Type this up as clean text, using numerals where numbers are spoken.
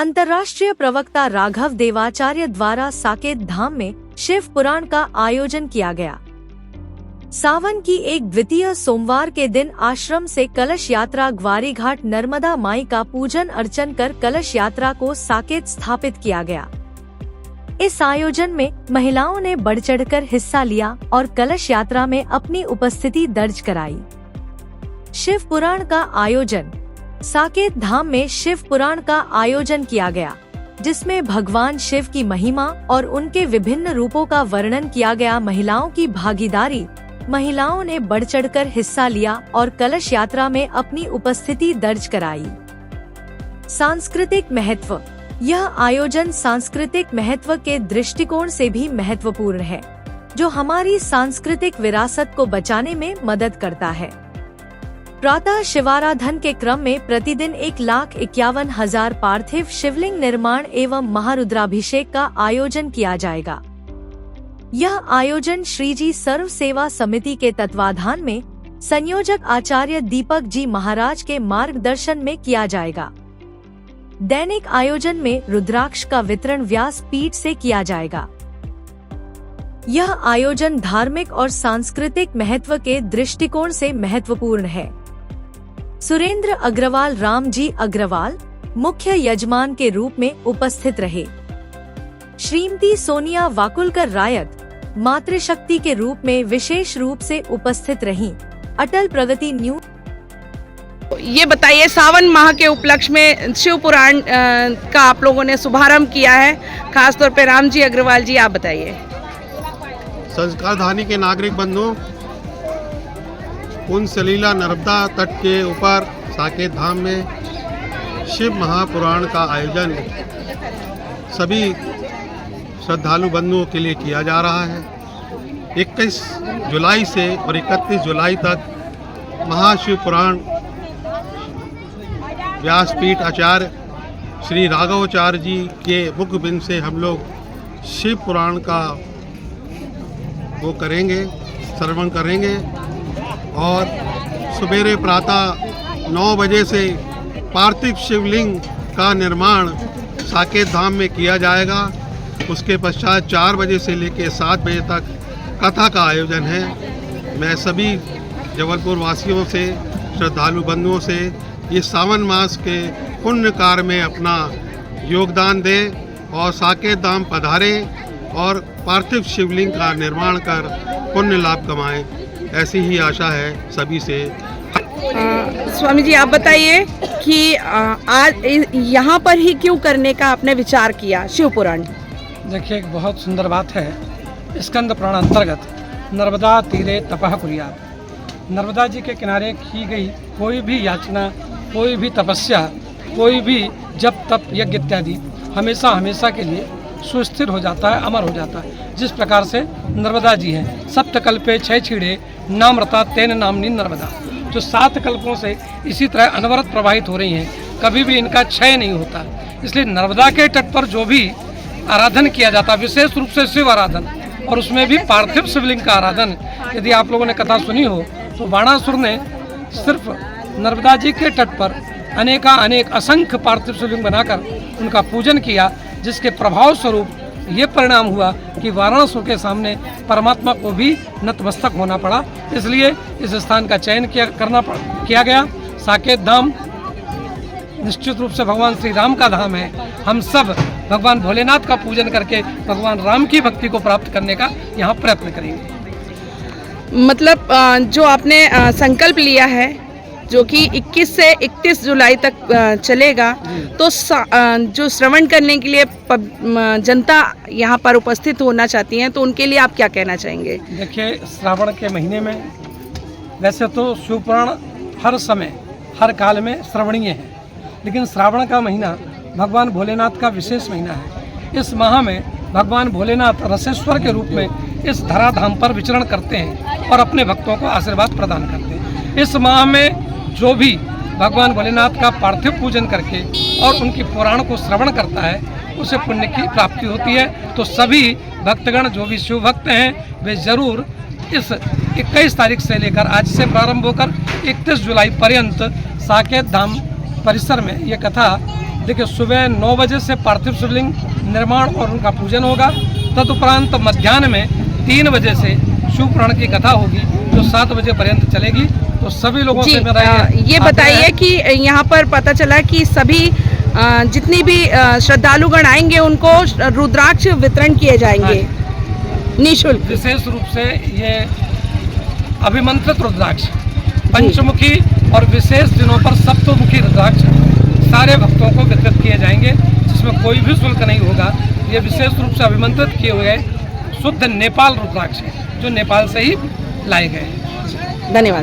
अंतर्राष्ट्रीय प्रवक्ता राघव देवाचार्य द्वारा साकेत धाम में शिव पुराण का आयोजन किया गया। सावन की एक द्वितीय सोमवार के दिन आश्रम से कलश यात्रा ग्वारी घाट नर्मदा माई का पूजन अर्चन कर कलश यात्रा को साकेत स्थापित किया गया। इस आयोजन में महिलाओं ने बढ़ चढ़कर हिस्सा लिया और कलश यात्रा में अपनी उपस्थिति दर्ज कराई। शिव पुराण का आयोजन। साकेत धाम में शिव पुराण का आयोजन किया गया, जिसमें भगवान शिव की महिमा और उनके विभिन्न रूपों का वर्णन किया गया। महिलाओं की भागीदारी। महिलाओं ने बढ़ चढ़कर हिस्सा लिया और कलश यात्रा में अपनी उपस्थिति दर्ज कराई। सांस्कृतिक महत्व। यह आयोजन सांस्कृतिक महत्व के दृष्टिकोण से भी महत्वपूर्ण है, जो हमारी सांस्कृतिक विरासत को बचाने में मदद करता है। प्रातः शिवाराधन के क्रम में प्रतिदिन 1,51,000 पार्थिव शिवलिंग निर्माण एवं महारुद्राभिषेक का आयोजन किया जाएगा। यह आयोजन श्रीजी सर्व सेवा समिति के तत्वाधान में संयोजक आचार्य दीपक जी महाराज के मार्गदर्शन में किया जाएगा। दैनिक आयोजन में रुद्राक्ष का वितरण व्यास पीठ से किया जाएगा। यह आयोजन धार्मिक और सांस्कृतिक महत्व के दृष्टिकोण से महत्वपूर्ण है। सुरेंद्र अग्रवाल रामजी अग्रवाल मुख्य यजमान के रूप में उपस्थित रहे। श्रीमती सोनिया वाकुलकर रायत मातृशक्ति के रूप में विशेष रूप से उपस्थित रहीं। अटल प्रगति न्यूज। ये बताइए, सावन माह के उपलक्ष्य में शिव पुराण का आप लोगों ने शुभारंभ किया है, खास तौर पे रामजी अग्रवाल जी, आप बताइए। संस्कारधानी के नागरिक बंधुओं, उन सलीला नर्मदा तट के ऊपर साकेत धाम में शिव महापुराण का आयोजन सभी श्रद्धालु बंधुओं के लिए किया जा रहा है। 21 जुलाई से और 31 जुलाई तक महाशिव पुराण व्यासपीठ आचार्य श्री राघवाचार्य जी के मुख बिंद से हम लोग शिव पुराण का वो करेंगे, श्रवण करेंगे और सुबेरे प्रातः 9 बजे से पार्थिव शिवलिंग का निर्माण साकेत धाम में किया जाएगा। उसके पश्चात 4 बजे से लेकर 7 बजे तक कथा का आयोजन है। मैं सभी जबलपुर वासियों से, श्रद्धालु बंधुओं से ये सावन मास के पुण्य कार्य में अपना योगदान दें और साकेत धाम पधारें और पार्थिव शिवलिंग का निर्माण कर पुण्य लाभ कमाएं। ऐसी ही आशा है सभी से। स्वामी जी, आप बताइए कि आज यहाँ पर ही क्यों करने का आपने विचार किया शिव पुराण? देखिए, एक बहुत सुंदर बात है। स्कंद पुराण अंतर्गत नर्मदा तीरे तपः कुर्यात्। नर्मदा जी के किनारे की गई कोई भी याचना, कोई भी तपस्या, कोई भी जप तप यज्ञ इत्यादि हमेशा हमेशा के लिए सुस्थिर हो जाता है, अमर हो जाता है। जिस प्रकार से नर्मदा जी हैं, सप्तकल्पे 6 छीड़े नामृता तेन नामनी नर्मदा, जो 7 कल्पों से इसी तरह अनवरत प्रवाहित हो रही हैं, कभी भी इनका क्षय नहीं होता। इसलिए नर्मदा के तट पर जो भी आराधन किया जाता, विशेष रूप से शिव आराधन, और उसमें भी पार्थिव शिवलिंग का आराधन, यदि आप लोगों ने कथा सुनी हो तो बाणासुर ने सिर्फ नर्मदा जी के तट पर अनेक असंख्य पार्थिव शिवलिंग बनाकर उनका पूजन किया, जिसके प्रभाव स्वरूप ये परिणाम हुआ कि वाराणसी के सामने परमात्मा को भी नतमस्तक होना पड़ा। इसलिए इस स्थान का चयन किया गया। साकेत धाम निश्चित रूप से भगवान श्री राम का धाम है। हम सब भगवान भोलेनाथ का पूजन करके भगवान राम की भक्ति को प्राप्त करने का यहाँ प्रयत्न करेंगे। मतलब जो आपने संकल्प लिया है, जो कि 21 से 31 जुलाई तक चलेगा, तो जो श्रवण करने के लिए जनता यहाँ पर उपस्थित होना चाहती हैं, तो उनके लिए आप क्या कहना चाहेंगे? देखिए, श्रावण के महीने में वैसे तो शिव पुराण हर समय हर काल में श्रवणीय है, लेकिन श्रावण का महीना भगवान भोलेनाथ का विशेष महीना है। इस माह में भगवान भोलेनाथ रसेश्वर के रूप में इस धराधाम पर विचरण करते हैं और अपने भक्तों को आशीर्वाद प्रदान करते हैं। इस माह में जो भी भगवान भोलेनाथ का पार्थिव पूजन करके और उनकी पुराण को श्रवण करता है, उसे पुण्य की प्राप्ति होती है। तो सभी भक्तगण जो भी शिव भक्त हैं, वे जरूर इस 21 तारीख से लेकर आज से प्रारंभ होकर 31 जुलाई पर्यंत साकेत धाम परिसर में ये कथा देखिए सुबह 9 बजे से पार्थिव शिवलिंग निर्माण और उनका पूजन होगा। तदुपरांत मध्याह्न में 3 बजे से शिव पुराण की कथा होगी जो 7 बजे पर्यंत चलेगी। तो सभी लोगों जी से मेरा ये बताइए कि यहाँ पर पता चला कि सभी जितनी भी श्रद्धालुगण आएंगे उनको रुद्राक्ष वितरण किए जाएंगे निःशुल्क। विशेष रूप से ये अभिमंत्रित रुद्राक्ष पंचमुखी और विशेष दिनों पर सप्तमुखी रुद्राक्ष सारे भक्तों को वितरित किए जाएंगे, जिसमें कोई भी शुल्क नहीं होगा। ये विशेष रूप से अभिमंत्रित किए हुए शुद्ध नेपाल रुद्राक्ष है जो नेपाल से ही लाए गए हैं। धन्यवाद।